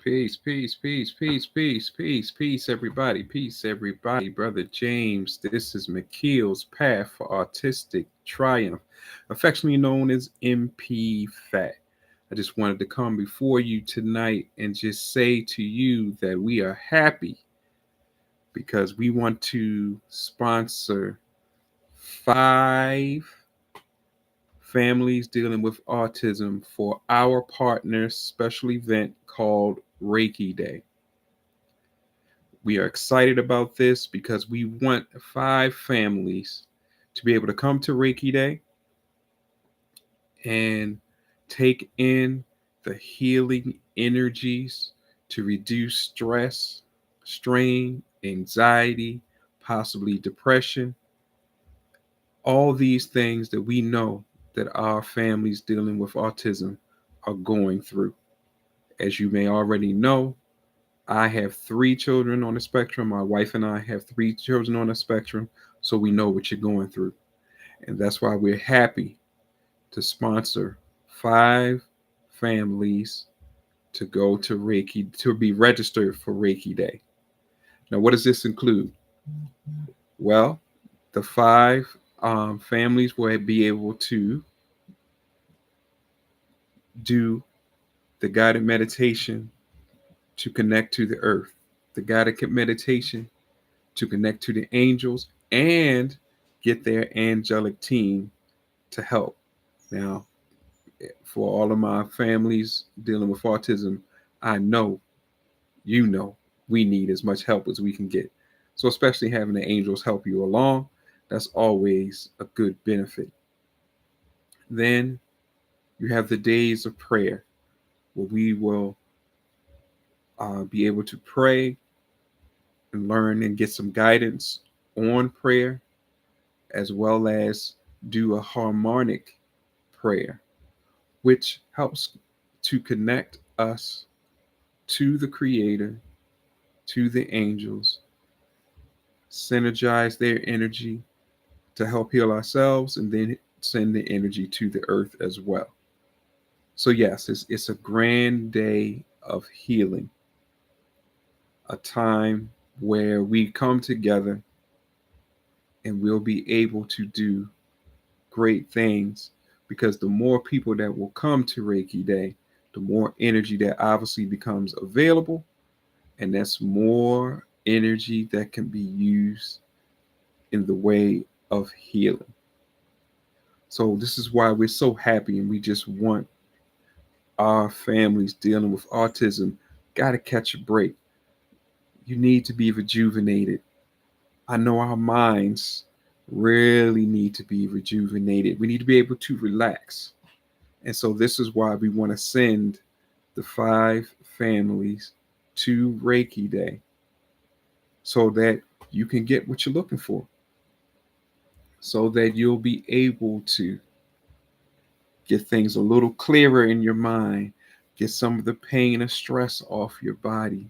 Peace, peace, peace, peace, peace, peace, peace, everybody. Peace, everybody. Brother James, this is McKeel's Path for Artistic Triumph, affectionately known as MP Fat. I just wanted to come before you tonight and just say to you that we are happy because we want to sponsor 5 families dealing with autism for our partner's special event called Reiki Day. We are excited about this because we want 5 families to be able to come to Reiki Day and take in the healing energies to reduce stress, strain, anxiety, possibly depression, all these things that we know that our families dealing with autism are going through. As you may already know, I have 3 children on the spectrum. My wife and I have 3 children on the spectrum. So we know what you're going through. And that's why we're happy to sponsor 5 families to go to Reiki, to be registered for Reiki Day. Now, what does this include? Well, the 5 families will be able to do the guided meditation to connect to the earth, the guided meditation to connect to the angels, and get their angelic team to help. Now, for all of my families dealing with autism, I know, you know, we need as much help as we can get. So, especially having the angels help you along, that's always a good benefit. Then you have the days of prayer where we will be able to pray and learn and get some guidance on prayer, as well as do a harmonic prayer, which helps to connect us to the Creator, to the angels, synergize their energy to help heal ourselves, and then send the energy to the earth as well. So, yes, it's a grand day of healing, a time where we come together and we'll be able to do great things, because the more people that will come to Reiki Day, the more energy that obviously becomes available, and that's more energy that can be used in the way of healing. So this is why we're so happy, and we just want our families dealing with autism got to catch a break. You need to be rejuvenated. I know our minds really need to be rejuvenated. We need to be able to relax. And so this is why we want to send the 5 families to Reiki Day so that you can get what you're looking for, so that you'll be able to get things a little clearer in your mind, get some of the pain and stress off your body.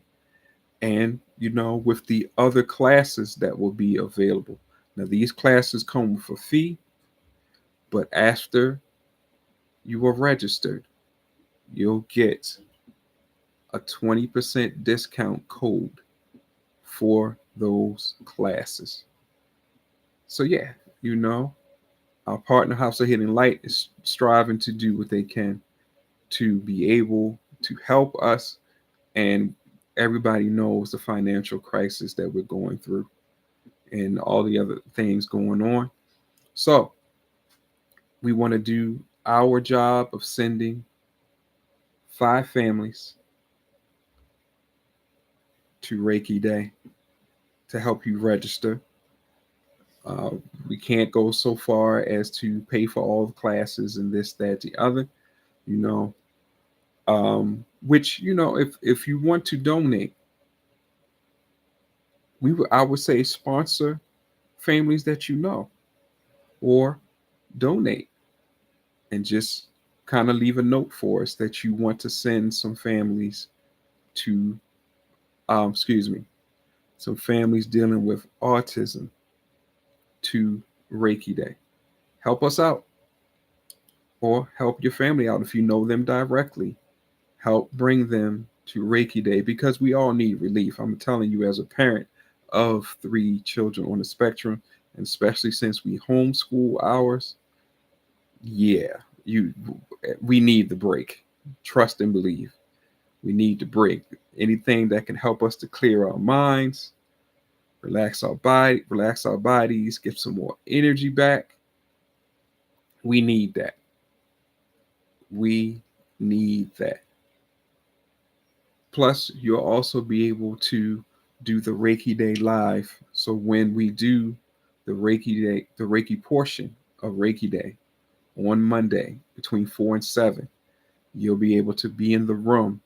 And, with the other classes that will be available. Now, these classes come with a fee, but after you are registered, you'll get a 20% discount code for those classes. So, yeah, you know, our partner House of Hidden Light is striving to do what they can to be able to help us. And everybody knows the financial crisis that we're going through and all the other things going on. So we want to do our job of sending 5 families to Reiki Day to help you register. Uh, we can't go so far as to pay for all the classes and this, that, the other, you know. Which, if you want to donate, I would say sponsor families that you know, or donate and just kind of leave a note for us that you want to send some families to, excuse me, some families dealing with autism to Reiki Day. Help us out, or help your family out if you know them directly. Help bring them to Reiki Day because we all need relief. I'm telling you, as a parent of 3 children on the spectrum, and especially since we homeschool ours, yeah, you we need the break. Trust and believe. We need the break. Anything that can help us to clear our minds, relax our bodies, get some more energy back. We need that. We need that. Plus, you'll also be able to do the Reiki Day live. So when we do the Reiki portion of Reiki Day on Monday between 4 and 7, you'll be able to be in the room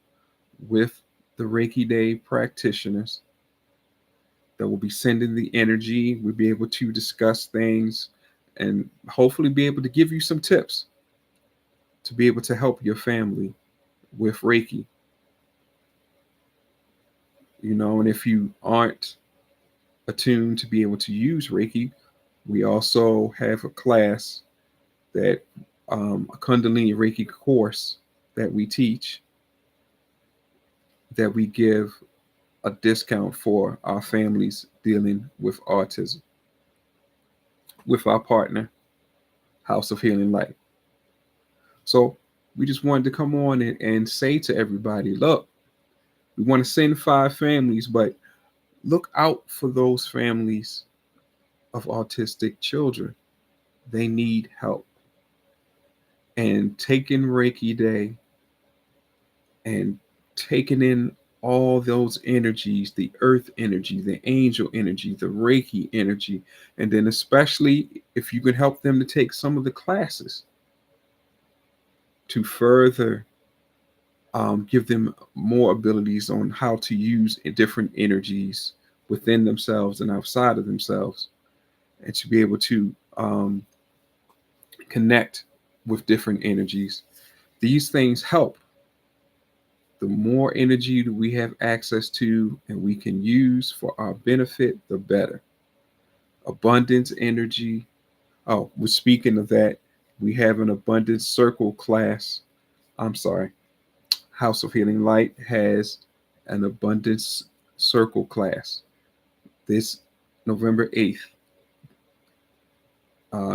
with the Reiki Day practitioners that will be sending the energy. We'll be able to discuss things and hopefully be able to give you some tips to be able to help your family with Reiki. And if you aren't attuned to be able to use Reiki, we also have a class that a Kundalini Reiki course that we teach that we give a discount for our families dealing with autism with our partner, House of Healing Light. So we just wanted to come on and say to everybody, look, we want to send 5 families, but look out for those families of autistic children. They need help. And taking Reiki Day and taking in all those energies, the earth energy, the angel energy, the Reiki energy, and then especially if you can help them to take some of the classes to further give them more abilities on how to use different energies within themselves and outside of themselves, and to be able to connect with different energies. These things help. The more energy that we have access to and we can use for our benefit, the better. Abundance energy. Oh, we're speaking of that. We have an abundance circle class. I'm sorry. House of Healing Light has an abundance circle class this November 8th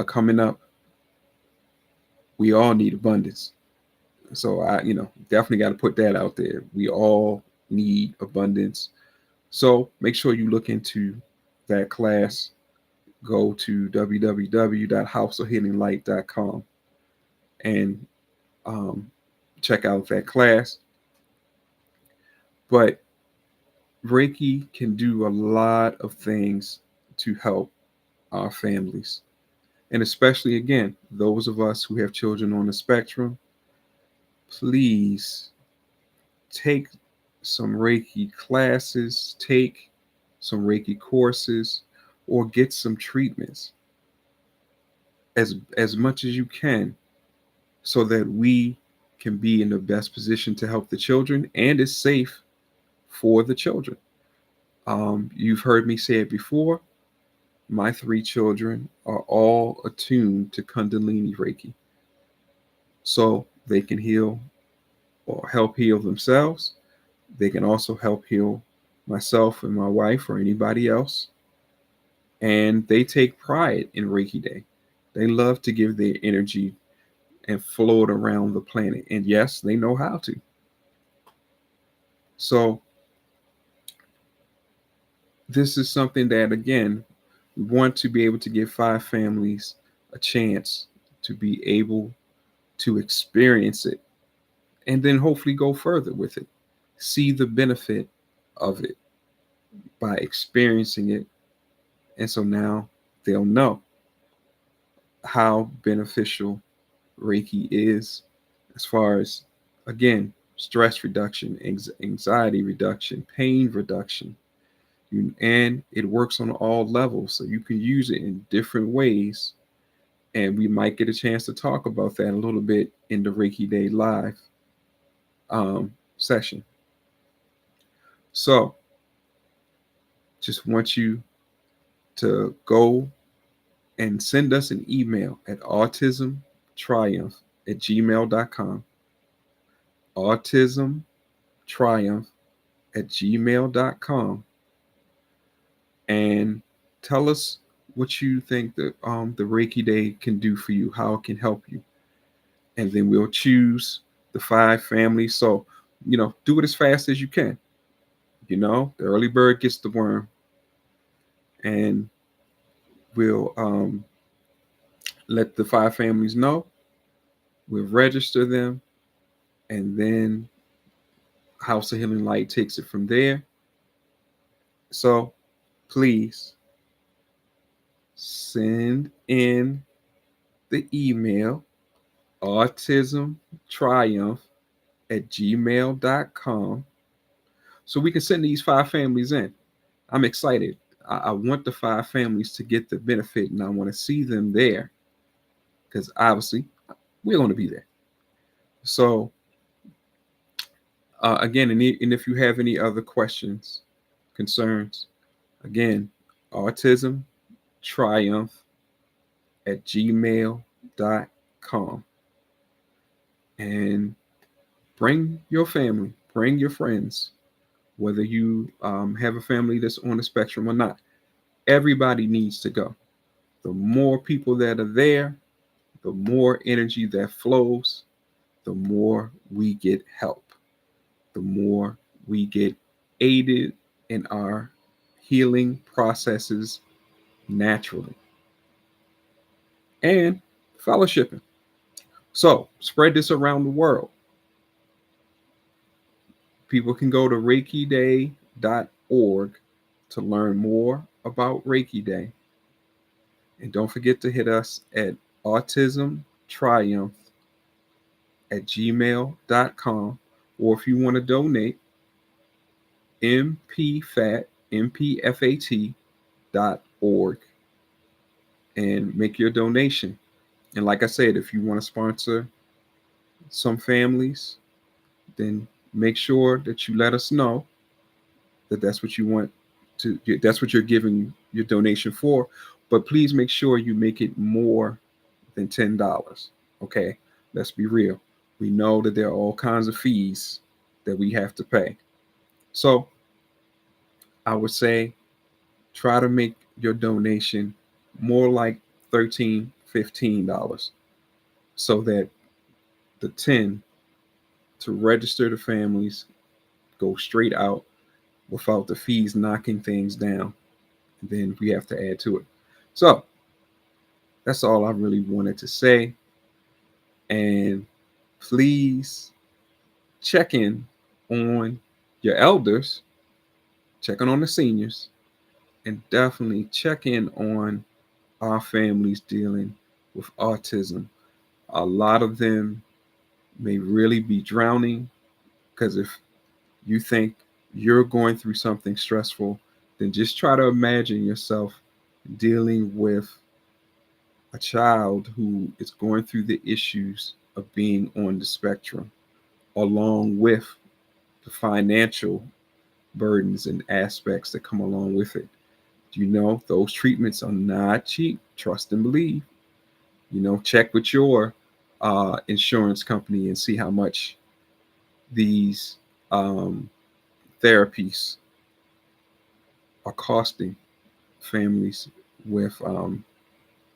coming up. We all need abundance. So definitely got to put that out there. We all need abundance. So make sure you look into that class. Go to www.houseofhealinglight.com and check out that class. But Reiki can do a lot of things to help our families. And especially, again, those of us who have children on the spectrum, please take some Reiki classes, take some Reiki courses, or get some treatments as much as you can so that we can be in the best position to help the children and it's safe for the children. You've heard me say it before. My 3 children are all attuned to Kundalini Reiki. So they can heal or help heal themselves. They can also help heal myself and my wife or anybody else. And they take pride in Reiki Day. They love to give their energy and float around the planet. And yes, they know how to. So this is something that, again, we want to be able to give 5 families a chance to be able to experience it and then hopefully go further with it. See the benefit of it by experiencing it. And so now they'll know how beneficial Reiki is as far as, again, stress reduction, anxiety reduction, pain reduction. And it works on all levels. So you can use it in different ways. And we might get a chance to talk about that a little bit in the Reiki Day Live session. So just want you to go and send us an email at autismtriumph@gmail.com. Autismtriumph at gmail.com and tell us what you think the Reiki Day can do for you, how it can help you. And then we'll choose the 5 families. So, do it as fast as you can. The early bird gets the worm. And we'll let the 5 families know. We'll register them. And then House of Healing Light takes it from there. So please send in the email autismtriumph at gmail.com so we can send these 5 families in. I'm excited. I want the 5 families to get the benefit, and I want to see them there because obviously we're going to be there. So again, and if you have any other questions, concerns, again, autismtriumph at gmail.com. And bring your family, bring your friends, whether you have a family that's on the spectrum or not. Everybody needs to go. The more people that are there, the more energy that flows, the more we get help, the more we get aided in our healing processes naturally and fellowshipping. So spread this around the world. People can go to reikiday.org to learn more about Reiki Day. And don't forget to hit us at autismtriumph at gmail.com. Or if you want to donate, mpfat.org and make your donation. And like I said, if you want to sponsor some families, then make sure that you let us know that that's what you want that's what you're giving your donation for. But please make sure you make it more than $10. Okay, let's be real. We know that there are all kinds of fees that we have to pay. So I would say try to make your donation more like $13, $15 so that the 10 to register the families go straight out without the fees knocking things down. Then we have to add to it. So that's all I really wanted to say. And please check in on your elders, check in on the seniors, and definitely check in on our families dealing with autism. A lot of them may really be drowning because if you think you're going through something stressful, then just try to imagine yourself dealing with a child who is going through the issues of being on the spectrum, along with the financial burdens and aspects that come along with it. Those treatments are not cheap. Trust and believe. Check with your insurance company and see how much these um, therapies are costing families with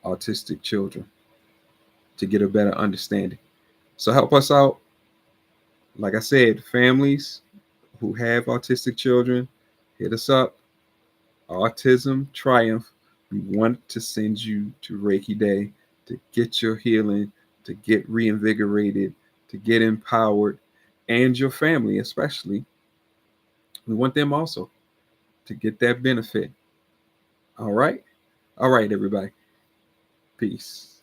autistic children to get a better understanding. So help us out. Like I said, families who have autistic children, hit us up. Autism Triumph. We want to send you to Reiki Day to get your healing, to get reinvigorated, to get empowered, and your family especially. We want them also to get that benefit. All right? All right, everybody. Peace.